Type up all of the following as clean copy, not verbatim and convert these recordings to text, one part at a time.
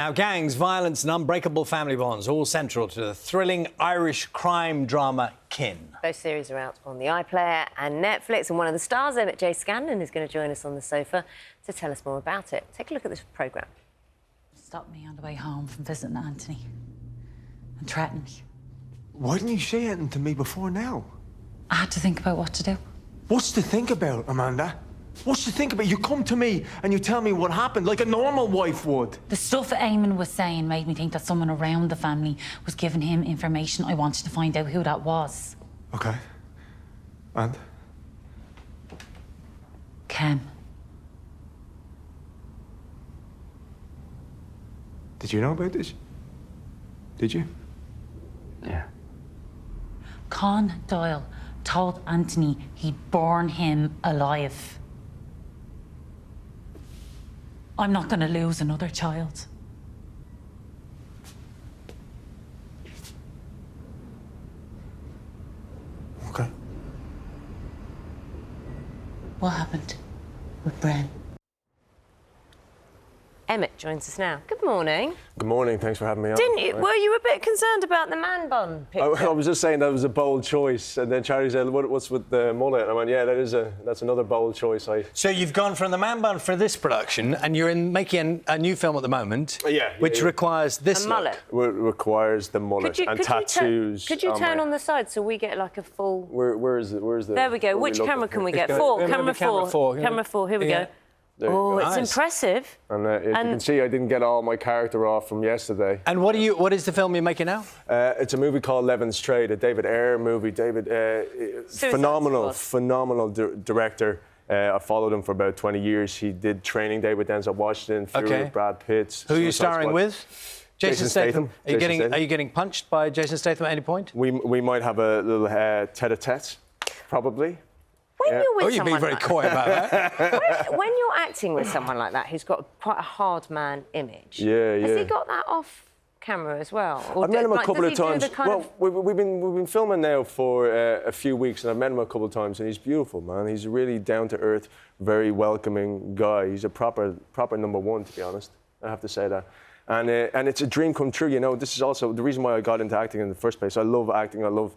Now, gangs, violence and unbreakable family bonds, all central to the thrilling Irish crime drama Kin. Both series are out on the iPlayer and Netflix, and one of the stars, Emmett Scanlan, is going to join us on the sofa to tell us more about it. Take a look at this programme. Stopped me on the way home from visiting Anthony and threatened me. Why didn't you say anything to me before now? I had to think about what to do. What's to think about, Amanda? What's to think about? You come to me and you tell me what happened, like a normal wife would. The stuff Eamon was saying made me think that someone around the family was giving him information. I wanted to find out who that was. Okay. And? Ken. Did you know about this? Did you? Yeah. Con Doyle told Anthony he'd burn him alive. I'm not going to lose another child. Okay. What happened with Bren? Emmett joins us now. Good morning. Good morning, thanks for having me on. Were you a bit concerned about the man bun picture? I was just saying that was a bold choice, and then Charlie said, "What's with the mullet?" And I went, "Yeah, that's another bold choice." So you've gone from the man bun for this production, and you're making a new film at the moment, which requires this mullet. Requires the mullet and tattoos. Could you turn on the side so we get like a full? Where is the? There we go. Which camera can we get? Camera four. Camera four. Here we go. Oh, it's impressive. And you can see I didn't get all my character off from yesterday. And what is the film you're making now? It's a movie called Levin's Trade, a David Ayer movie. Phenomenal director. I followed him for about 20 years. He did Training Day with Denzel Washington, Fury with Brad Pitt. Who are you starring with? Jason Statham. Are you getting punched by Jason Statham at any point? We might have a little tete-a-tete, probably. When you're with you're being very coy about that. when you're acting with someone like that who's got quite a hard man image, has he got that off camera as well? Or I've met him a couple of times. We've been filming now for a few weeks, and I've met him a couple of times, and he's beautiful, man. He's a really down to earth, very welcoming guy. He's a proper number one, to be honest. I have to say that. And it's a dream come true. You know, this is also the reason why I got into acting in the first place. I love acting. I love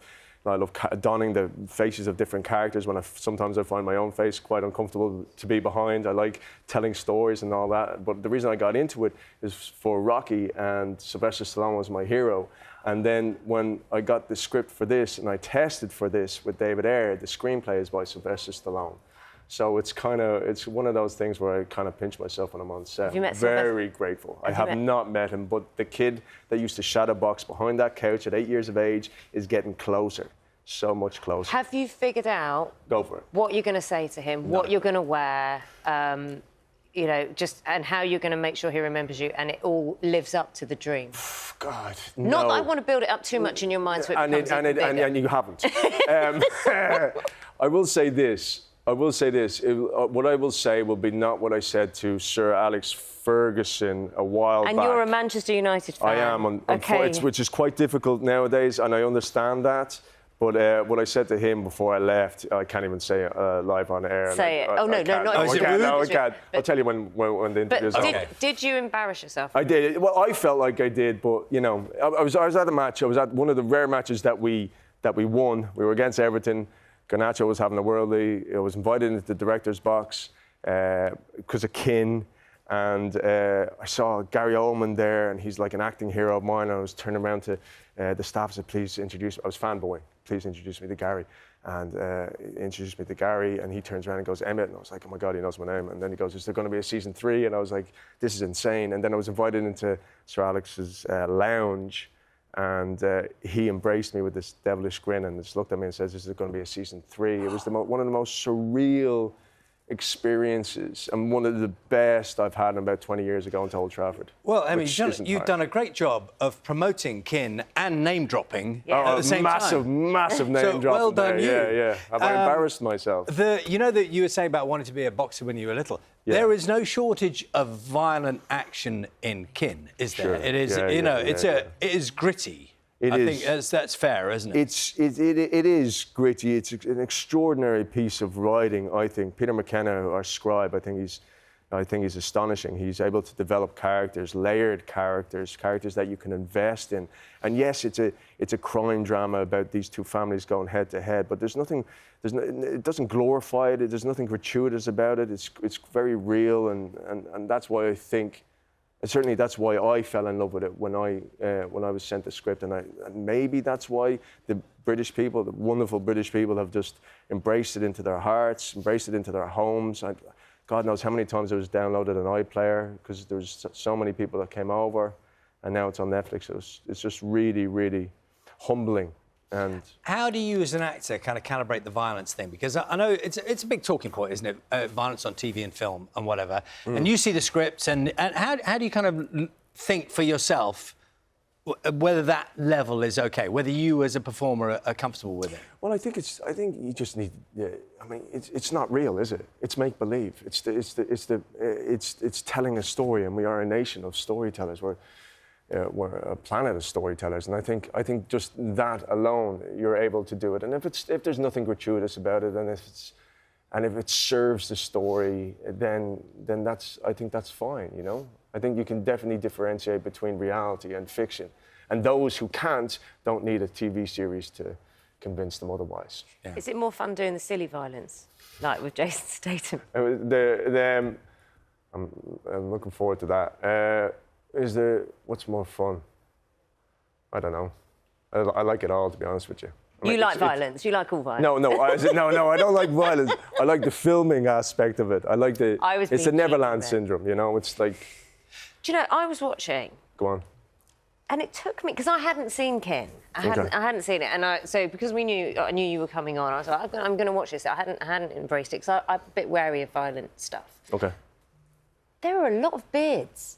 donning the faces of different characters when sometimes I find my own face quite uncomfortable to be behind. I like telling stories and all that. But the reason I got into it is for Rocky, and Sylvester Stallone was my hero. And then when I got the script for this and I tested for this with David Ayer, the screenplay is by Sylvester Stallone. So it's one of those things where I kind of pinch myself when I'm on set. Have you met Very grateful. I have not met him, but the kid that used to shadow box behind that couch at 8 years of age is getting closer, so much closer. Have you figured out Go for it. What you're going to say to him, what you're going to wear, you know, and how you're going to make sure he remembers you, and it all lives up to the dream? God, Not no. that I want to build it up too much in your mind so it becomes and you haven't. I will say this. What I will say will be not what I said to Sir Alex Ferguson a while back. And you're a Manchester United fan. I am, which is quite difficult nowadays, and I understand that. But what I said to him before I left, I can't even say it live on air. Say it. Oh, no, not I can't. I'll tell you when the interview's over. Did you embarrass yourself? I did. Well, I felt like I did, but, you know, I was at a match. I was at one of the rare matches that we won. We were against Everton. Garnacho was having a worldie. I was invited into the director's box because of Kin. And I saw Gary Oldman there, and he's like an acting hero of mine. And I was turning around to the staff and said, "Please introduce me." I was Fanboy. "Please introduce me to Gary." And he introduced me to Gary, and he turns around and goes, "Emmett." And I was like, "Oh my God, he knows my name." And then he goes, "Is there going to be a season 3?" And I was like, "This is insane." And then I was invited into Sir Alex's lounge, and he embraced me with this devilish grin and just looked at me and says, "Is there going to be a season 3?" It was one of the most surreal experiences and one of the best I've had in about 20 years ago to Old Trafford. Well, I mean, you've done a great job of promoting Kin and name dropping at the same time. Massive name dropping. Well done, you. Yeah. Have I embarrassed myself? You know that you were saying about wanting to be a boxer when you were little. Yeah. There is no shortage of violent action in Kin, is there? Sure. It is, it is gritty. I think that's fair, isn't it? It is gritty. It's an extraordinary piece of writing, I think. Peter McKenna, our scribe, I think he's I think he's astonishing. He's able to develop characters, layered characters, characters that you can invest in. And yes, it's a crime drama about these two families going head to head, but it doesn't glorify it. There's nothing gratuitous about it. It's very real, and that's why I think, and certainly that's why I fell in love with it when I was sent the script, and maybe that's why the British people, the wonderful British people, have just embraced it into their hearts, embraced it into their homes. God knows how many times it was downloaded on iPlayer because there was so many people that came over, and now it's on Netflix. It's just really, really humbling. And how do you, as an actor, kind of calibrate the violence thing? Because I know it's a big talking point, isn't it? Violence on TV and film and whatever. And you see the scripts, and how do you kind of think for yourself whether that level is okay, whether you as a performer are comfortable with it? Well, I think you just need. I mean, it's not real, is it? It's make believe. It's telling a story, and we are a nation of storytellers. We're a planet of storytellers, and I think just that alone, you're able to do it. And if there's nothing gratuitous about it, and if it serves the story, then I think that's fine. You know, I think you can definitely differentiate between reality and fiction, and those who can't don't need a TV series to convince them otherwise. Yeah. Is it more fun doing the silly violence, like with Jason Statham? I'm looking forward to that. What's more fun? I don't know. I like it all, to be honest with you. You like violence? You like all violence? No, I don't like violence. I like the filming aspect of it. I like it's the Neverland syndrome, you know? It's like... Do you know, I was watching... Go on. And it took me, because I hadn't seen Ken. I hadn't seen it. And so because I knew you were coming on, I was like, I'm going to watch this. I hadn't embraced it, because I'm a bit wary of violent stuff. OK. There are a lot of beards.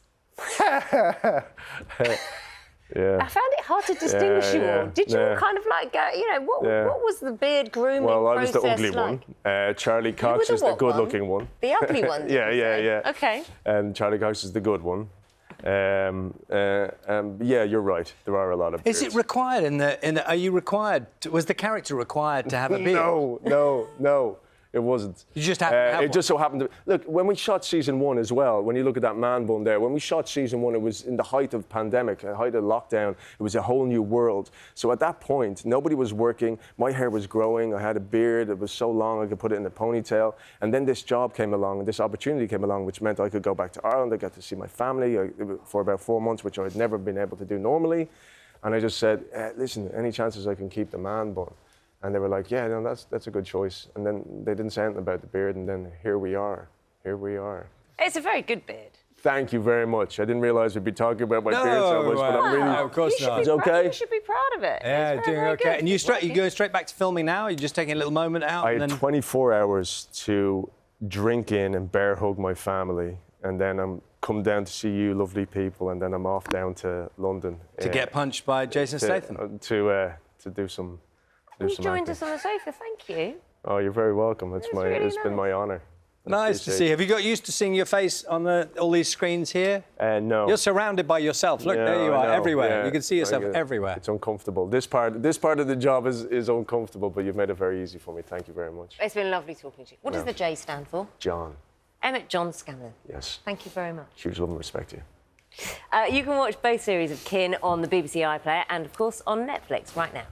Yeah. I found it hard to distinguish you all. Did you all kind of like go, you know, what was the beard grooming process like? Well, I was the ugly one. Charlie Cox is the good-looking one. The ugly one? Yeah. OK. And Charlie Cox is the good one. Yeah, you're right. There are a lot of beards. Is it required are you required was the character required to have a beard? No. It wasn't. You just happened to have it just so happened to... Look, when we shot season 1 as well, when you look at that man bun there, when we shot season 1, it was in the height of pandemic, the height of lockdown. It was a whole new world. So at that point, nobody was working. My hair was growing. I had a beard. It was so long I could put it in a ponytail. And then this job came along, and this opportunity came along, which meant I could go back to Ireland. I got to see my family for about 4 months, which I'd never been able to do normally. And I just said, listen, any chances I can keep the man bun? And they were like, yeah, no, that's a good choice. And then they didn't say anything about the beard, and then here we are. It's a very good beard. Thank you very much. I didn't realise we'd be talking about my beard so much, but I'm really... No, of course not. It's OK? You should be proud of it. Yeah, doing OK. Good. And you going straight back to filming now? You're just taking a little moment out? I had 24 hours to drink in and bear hug my family, and then I'm come down to see you lovely people, and then I'm off down to London. To get punched by Jason Statham? To do some... You joined us on the sofa, thank you. Oh, you're very welcome. It's been my honour. Nice to see. Have you got used to seeing your face on all these screens here? No. You're surrounded by yourself. Look, there you are, everywhere. Yeah. You can see yourself everywhere. It's uncomfortable. This part of the job is uncomfortable, but you've made it very easy for me. Thank you very much. It's been lovely talking to you. What does the J stand for? John. Emmett John Scanlan. Yes. Thank you very much. Huge love and respect to you. You can watch both series of Kin on the BBC iPlayer and, of course, on Netflix right now.